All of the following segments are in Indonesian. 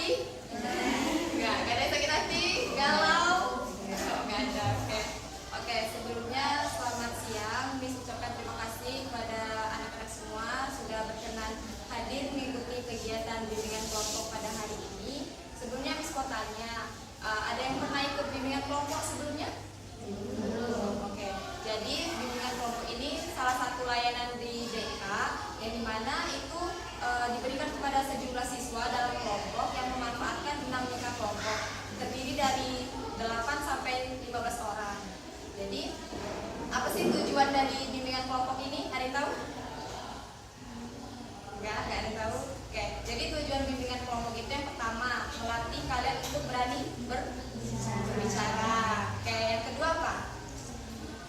hati? Enggak ada yang sakit hati? Galau? Enggak ada. Oke, sebelumnya selamat siang. Miss ucapkan terima kasih kepada anak-anak semua sudah berkenan hadir mengikuti kegiatan bimbingan kelompok pada hari ini. Sebelumnya Miss mau tanya, ada yang pernah ikut bimbingan kelompok sebelumnya? Belum. Oke, jadi bimbingan kelompok ini salah satu layanan di DK yang dimana itu diberikan kepada sejumlah siswa dalam kelompok yang memanfaatkan dinamika kelompok terdiri dari 8 sampai 15 orang. Jadi apa sih tujuan dari bimbingan kelompok ini? Ada yang tahu? Enggak ada yang tahu. Oke, jadi tujuan bimbingan kelompok itu yang pertama melatih kalian untuk berani berbicara. Oke, yang kedua apa?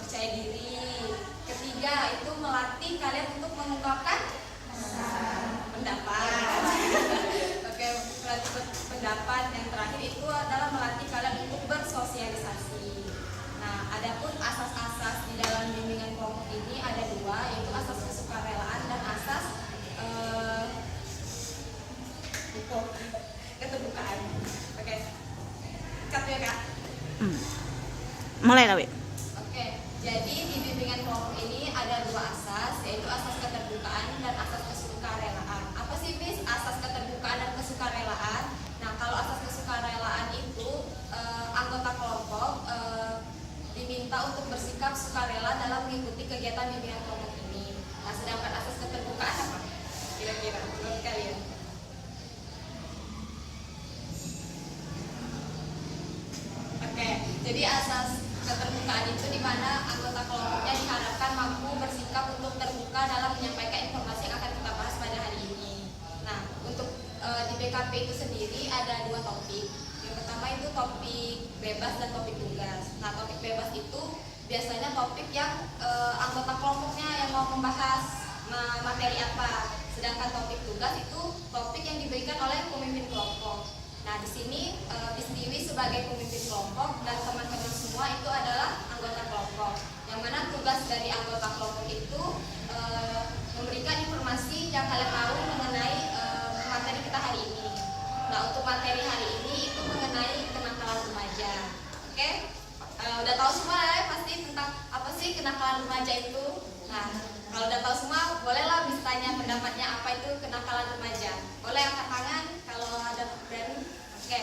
Percaya diri. Ketiga itu melatih kalian untuk mengungkapkan pendapat. Oke, melatih pendapat. Yang terakhir itu adalah melatih kalian untuk bersosialisasi. Nah, adapun asas-asas di dalam bimbingan kelompok ini ada dua, yaitu asas kesukarelaan dan asas keterbukaan. Oke, cut ya Kak. Mulai lah, Wi. Oke, jadi di bimbingan kelompok ini ada dua asas, yaitu asas keterbukaan dan asas kesukarelaan. Apa sih Miss asas keterbukaan dan kesukarelaan? Nah, kalau asas kesukarelaan itu anggota kelompok diminta untuk bersikap sukarela dalam mengikuti kegiatan bimbingan kelompok ini. Nah, sedangkan asas keterbukaan apa? Kira-kira menurut kalian? Oke, jadi asas keterbukaan itu di mana anggota kelompoknya diharapkan mampu bersikap untuk terbuka dalam menyampaikan informasi yang akan kita bahas pada hari ini. Nah, untuk di BKP itu sendiri ada dua topik. Yang pertama itu topik bebas dan topik tugas. Nah, topik bebas itu biasanya topik yang anggota kelompoknya yang mau membahas materi apa. Sedangkan topik tugas itu topik yang diberikan oleh pemimpin kelompok. Nah, di sini Miss Dewi sebagai pemimpin kelompok dan teman-teman semua itu adalah anggota kelompok. Yang mana tugas dari anggota kelompok itu memberikan informasi yang kalian tahu mengenai materi kita hari ini. Nah, untuk materi hari ini itu mengenai kenakalan remaja. Oke? Udah tahu semua ya pasti tentang apa sih kenakalan remaja itu. Nah, kalau udah tahu semua, bolehlah Miss tanya pendapatnya apa itu kenakalan remaja. Boleh angkat tangan kalau ada berani. Oke.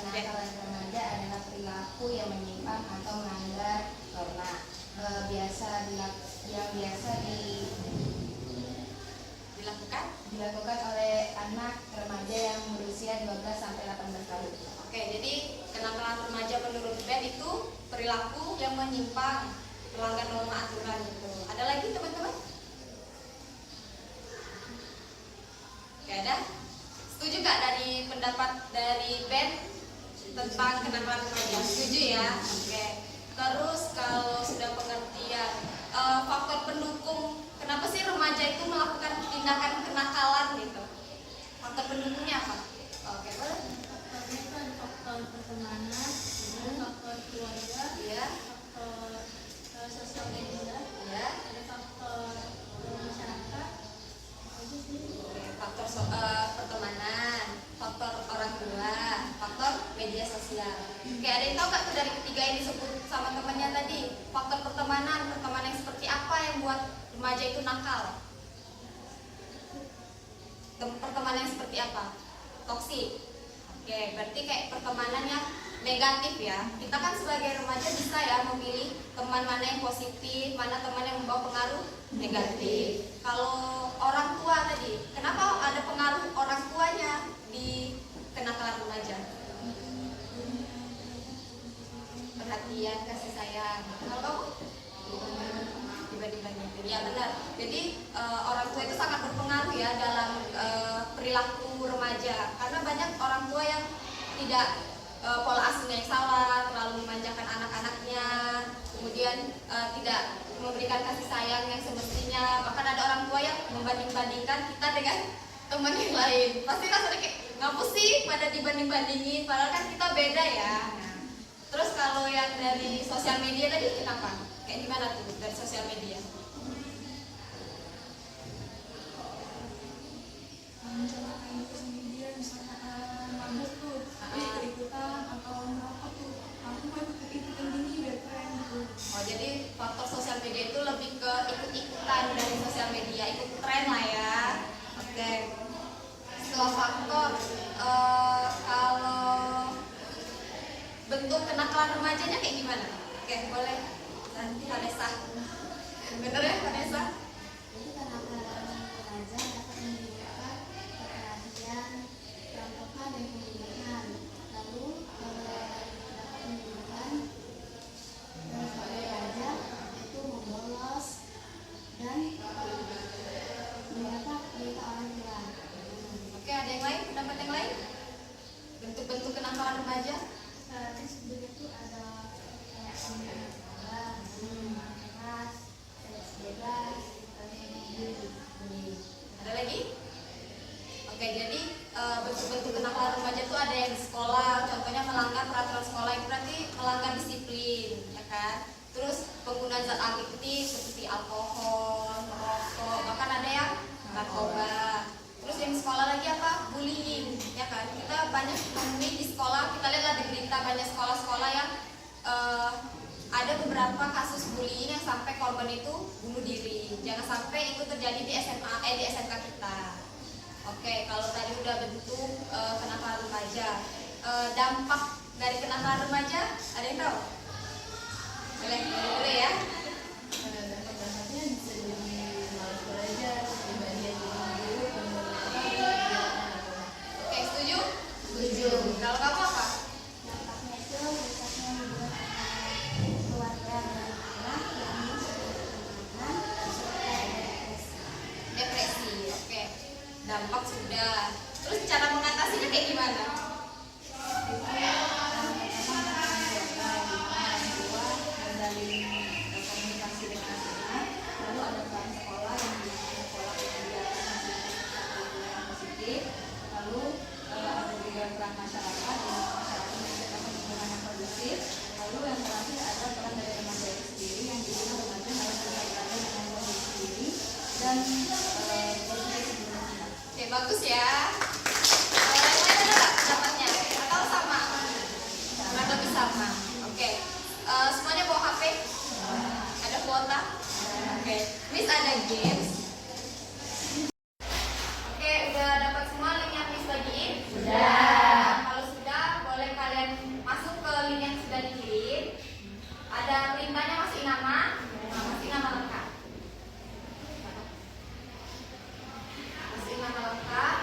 Kenakalan remaja adalah perilaku yang menyimpang atau melanggar norma. Yang biasa dilakukan oleh anak remaja yang berusia 12 sampai 18 tahun. Oke, jadi kenakalan remaja menurut Ben itu perilaku yang menyimpang, melanggar norma aturan gitu. Ada lagi teman-teman? Oke, ada? Setuju gak dari pendapat dari Ben tentang kenakalan remaja? Setuju ya? Oke. Terus kalau sudah pengertian faktor pendukung, kenapa sih remaja itu melakukan tindakan kenakalan gitu? Faktor pendukungnya apa? Oke, boleh? Faktornya itu ada faktor pertemanan, ada faktor keluarga, Iya. faktor sosial media, Ya. ada faktor masyarakat. Itu sih. Oke, faktor pertemanan, faktor orang tua, faktor media sosial. Oke, ada yang tahu nggak tuh dari ketiga yang disebut sama temannya tadi? Faktor pertemanan yang seperti apa yang buat remaja itu nakal? Pertemanan yang seperti apa? Toksik. Oke, berarti kayak pertemanan yang negatif ya. Kita kan sebagai remaja bisa ya memilih teman mana yang positif, mana teman yang membawa pengaruh negatif. Kalau orang tua tadi, kenapa ada pengaruh orang tuanya di kenakalan remaja? Perhatian, kasih sayang. Kalau kamu? Dibanding-bandingin. Ya benar. Jadi orang tua itu sangat berpengaruh ya dalam perilaku remaja. Karena banyak orang tua yang tidak pola asuhnya yang salah, terlalu memanjakan anak-anaknya, kemudian tidak memberikan kasih sayang yang semestinya. Bahkan ada orang tua yang membanding-bandingkan kita dengan teman yang lain. Pasti rasanya kayak ngapus sih pada dibanding-bandingin, padahal kan kita beda ya. Nah, terus kalau yang dari sosial media tadi kenapa? Kayak gimana tuh dari sosial media? Media misalnya kenakalan remajanya kayak gimana? Oke, boleh. Nanti Vanessa. Bener ya, Vanessa? Jadi kenakalan remaja dapat menimbulkan perkelahian, perampokan dan pembunuhan. Lalu dapat menimbulkan sebagai raja itu membolos dan menyerang orang tua. Oke, ada yang lain? Pendapat yang lain? Bentuk-bentuk kenakalan remaja? Sebenarnya itu ada kayak keras, seks bebas, Ada lagi? Oke, jadi bentuk-bentuk kenakalan remaja itu ada yang di sekolah, contohnya melanggar peraturan sekolah itu berarti melanggar disiplin, ya kan? Terus penggunaan zat adiktif seperti alkohol, merokok, bahkan ada yang narkoba. Terus yang di sekolah lagi apa? Bullying, ya kan? Kita banyak menemui di sekolah, kita lihatlah di berita banyak sekolah-sekolah yang ada beberapa kasus bullying yang sampai korban itu bunuh diri. Jangan sampai itu terjadi di di SMK kita. Oke, kalau tadi udah bentuk kenakalan remaja, dampak dari kenakalan remaja ada yang tahu? Boleh dulu ya. Dampak-dampaknya bisa jadi malas belajar, kepribadian jadi buruk, Oke, setuju? Setuju. Kalau kamu apa? dampaknya itu rusaknya hubungan antara keluarga dan anak yang menyebabkan serta depresi. Depresi. Oke. Dampak sudah. Terus cara mengatasinya kayak gimana? komunikasi dengan anak, lalu ada peran sekolah yang mendukung pola kebiasaan yang positif, lalu ada juga peran masyarakat yang menciptakan lingkungan yang kondusif, lalu yang terakhir ada peran dari remaja itu sendiri yang dimana remaja harus berkaitan dengan kondisi diri dan berpikir sebelum tindak. Oke, bagus ya. Yang lain ada nggak pendapatnya? Atau sama? Kurang lebih sama. Oke. Semuanya bawa HP? Ada kuota? Oke. Miss ada games. Oke, udah dapat semua link yang Miss bagiin? Sudah. Kalau sudah, boleh kalian masuk ke link yang sudah dikirim. Ada perintahnya masukin nama, masukin nama lengkap. Masukin nama lengkap.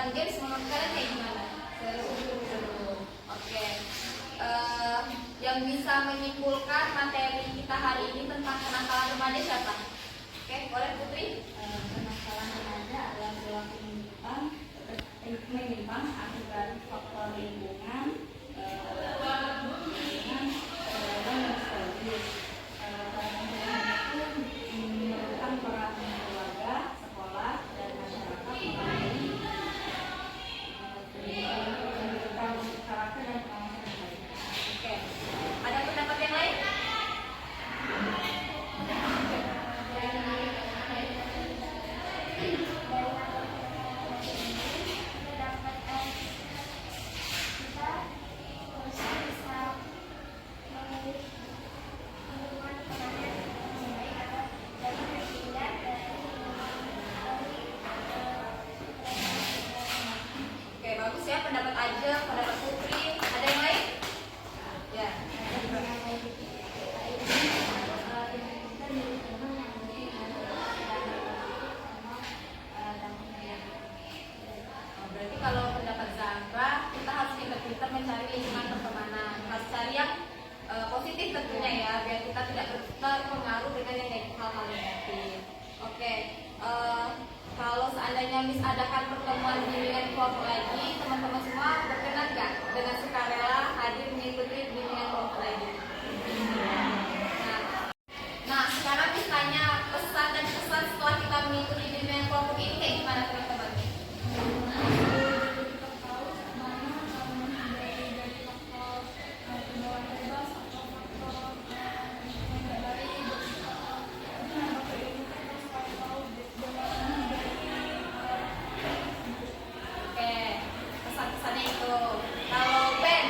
Fun Games menurut kalian kayak gimana? Seru. Oke. Yang bisa menyimpulkan materi kita hari ini tentang kenakalan remaja siapa? Oke, boleh Putri? Kenakalan remaja adalah perilaku menyimpang akibat faktor lingkungan, dan psikologis. Karena itu memerlukan peran keluarga, sekolah, dan masyarakat melalui karakter dan pengawasan yang baik. Oke. Ada pendapat yang lain? Oke, bagus ya pendapat Aja, pendapat Putri. Ada yang lain? Ya. Berarti kalau pendapat Zahra, kita harus pintar-pintar mencari lingkungan pertemanan. Harus cari yang positif tentunya ya, biar kita tidak terpengaruh dengan yang hal-hal negatif. Oke. Kalau seandainya Miss adakan pertemuan bimbingan kelompok lagi, teman-teman semua berkenan nggak dengan sukarela hadir mengikuti bimbingan kelompok lagi? Nah, sekarang Miss tanya pesan dan kesan setelah kita mengikuti bimbingan kelompok ini kayak gimana teman-teman? Oke, pesan-pesannya itu. Kalau Ben,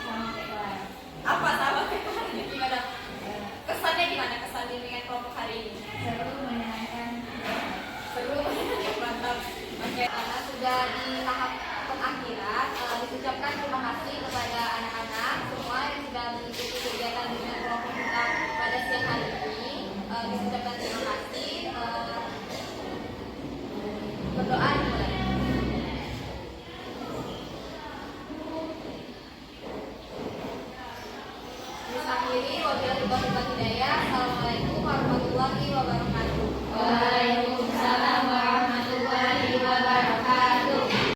Sama kelas. apa sama gimana? Kesannya gimana? Kesan bimbingan kelompok hari ini? Seru, menyenangkan. Seru, mantap. Oke, karena sudah di tahap pengakhiran, diucapkan terima kasih kepada anak-anak semua yang sudah mengikuti kegiatan bimbingan kelompok kita pada siang hari ini. Diucapkan terima kasih. Berdoa dimulai. Terus akhiri, wabillahi taufiq wal hidayah.